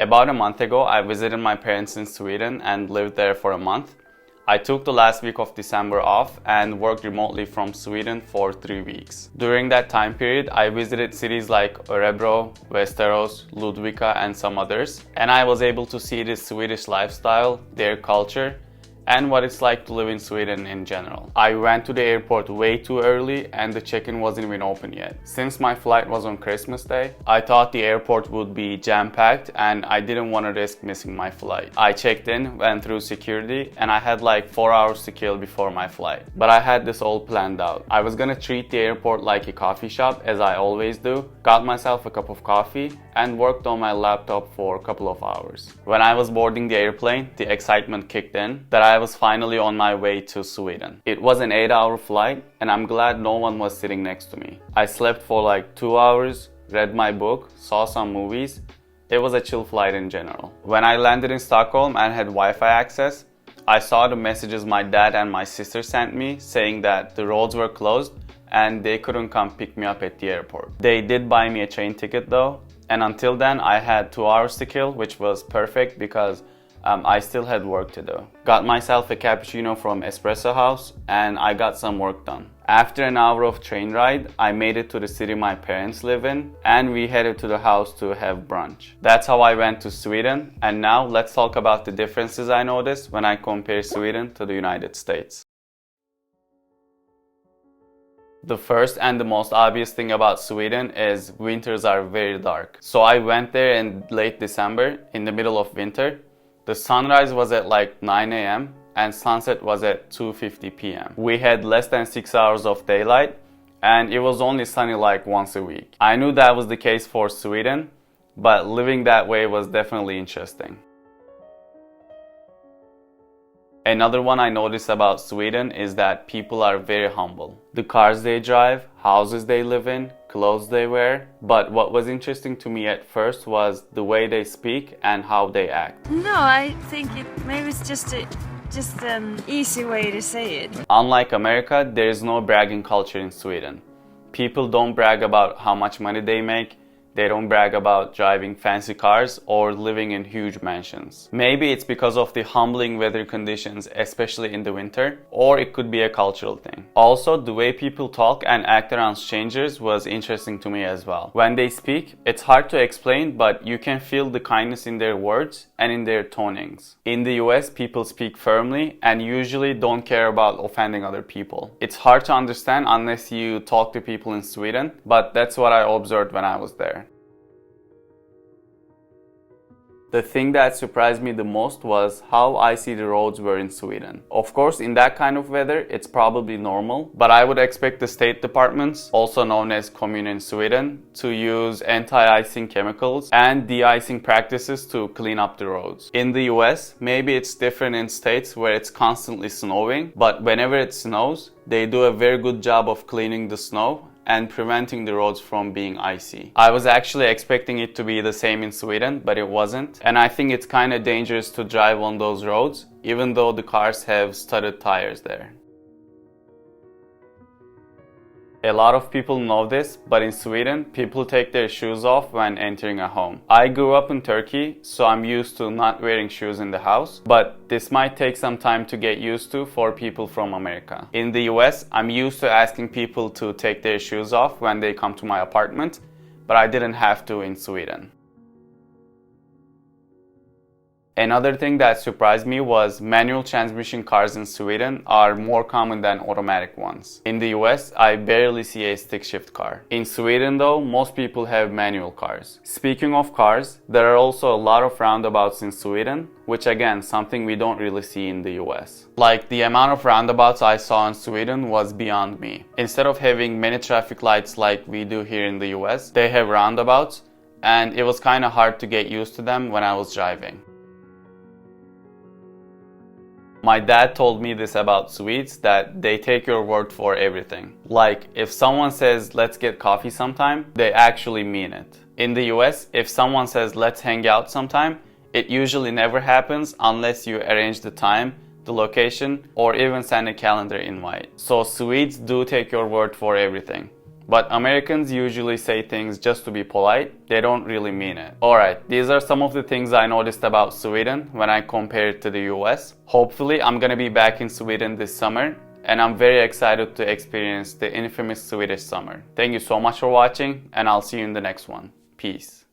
About a month ago, I visited my parents in Sweden and lived there for a month. I took the last week of December off and worked remotely from Sweden for 3 weeks. During that time period, I visited cities like Örebro, Västerås, Ludvika, and some others. And I was able to see the Swedish lifestyle, their culture, and what it's like to live in Sweden in general. I went to the airport way too early and the check-in wasn't even open yet. Since my flight was on Christmas Day, I thought the airport would be jam-packed and I didn't want to risk missing my flight. I checked in, went through security, and I had like 4 hours to kill before my flight. But I had this all planned out. I was gonna treat the airport like a coffee shop, as I always do, got myself a cup of coffee, and worked on my laptop for a couple of hours. When I was boarding the airplane, the excitement kicked in that I was finally on my way to Sweden. It was an 8-hour flight and I'm glad no one was sitting next to me. I slept for like 2 hours, read my book, saw some movies. It was a chill flight in general. When I landed in Stockholm and had Wi-Fi access, I saw the messages my dad and my sister sent me saying that the roads were closed and they couldn't come pick me up at the airport. They did buy me a train ticket though, and until then I had 2 hours to kill, which was perfect because I still had work to do. Got myself a cappuccino from Espresso House and I got some work done. After an hour of train ride, I made it to the city my parents live in and we headed to the house to have brunch. That's how I went to Sweden, and now let's talk about the differences I noticed when I compare Sweden to the United States. The first and the most obvious thing about Sweden is winters are very dark. So I went there in late December, in the middle of winter. The sunrise was at like 9 a.m. and sunset was at 2:50 p.m. We had less than 6 hours of daylight and it was only sunny like once a week. I knew that was the case for Sweden, but living that way was definitely interesting. Another one I noticed about Sweden is that people are very humble. The cars they drive, houses they live in, clothes they wear. But what was interesting to me at first was the way they speak and how they act. No, I think maybe it's just an easy way to say it. Unlike America, there is no bragging culture in Sweden. People don't brag about how much money they make. They don't brag about driving fancy cars or living in huge mansions. Maybe it's because of the humbling weather conditions, especially in the winter, or it could be a cultural thing. Also, the way people talk and act around strangers was interesting to me as well. When they speak, it's hard to explain, but you can feel the kindness in their words and in their tonings. In the US, people speak firmly and usually don't care about offending other people. It's hard to understand unless you talk to people in Sweden, but that's what I observed when I was there. The thing that surprised me the most was how icy the roads were in Sweden. Of course, in that kind of weather, it's probably normal, but I would expect the state departments, also known as commune in Sweden, to use anti-icing chemicals and de-icing practices to clean up the roads. In the US, maybe it's different in states where it's constantly snowing, but whenever it snows, they do a very good job of cleaning the snow and preventing the roads from being icy. I was actually expecting it to be the same in Sweden, but it wasn't. And I think it's kind of dangerous to drive on those roads, even though the cars have studded tires there. A lot of people know this, but in Sweden, people take their shoes off when entering a home. I grew up in Turkey, so I'm used to not wearing shoes in the house, but this might take some time to get used to for people from America. In the US, I'm used to asking people to take their shoes off when they come to my apartment, but I didn't have to in Sweden. Another thing that surprised me was manual transmission cars in Sweden are more common than automatic ones. In the US, I barely see a stick shift car. In Sweden though, most people have manual cars. Speaking of cars, there are also a lot of roundabouts in Sweden, which again, something we don't really see in the US. Like, the amount of roundabouts I saw in Sweden was beyond me. Instead of having many traffic lights like we do here in the US, they have roundabouts, and it was kind of hard to get used to them when I was driving. My dad told me this about Swedes, that they take your word for everything. Like, if someone says, let's get coffee sometime, they actually mean it. In the US, if someone says, let's hang out sometime, it usually never happens unless you arrange the time, the location, or even send a calendar invite. So Swedes do take your word for everything. But Americans usually say things just to be polite. They don't really mean it. Alright, these are some of the things I noticed about Sweden when I compare it to the US. Hopefully, I'm gonna be back in Sweden this summer, and I'm very excited to experience the infamous Swedish summer. Thank you so much for watching, and I'll see you in the next one. Peace.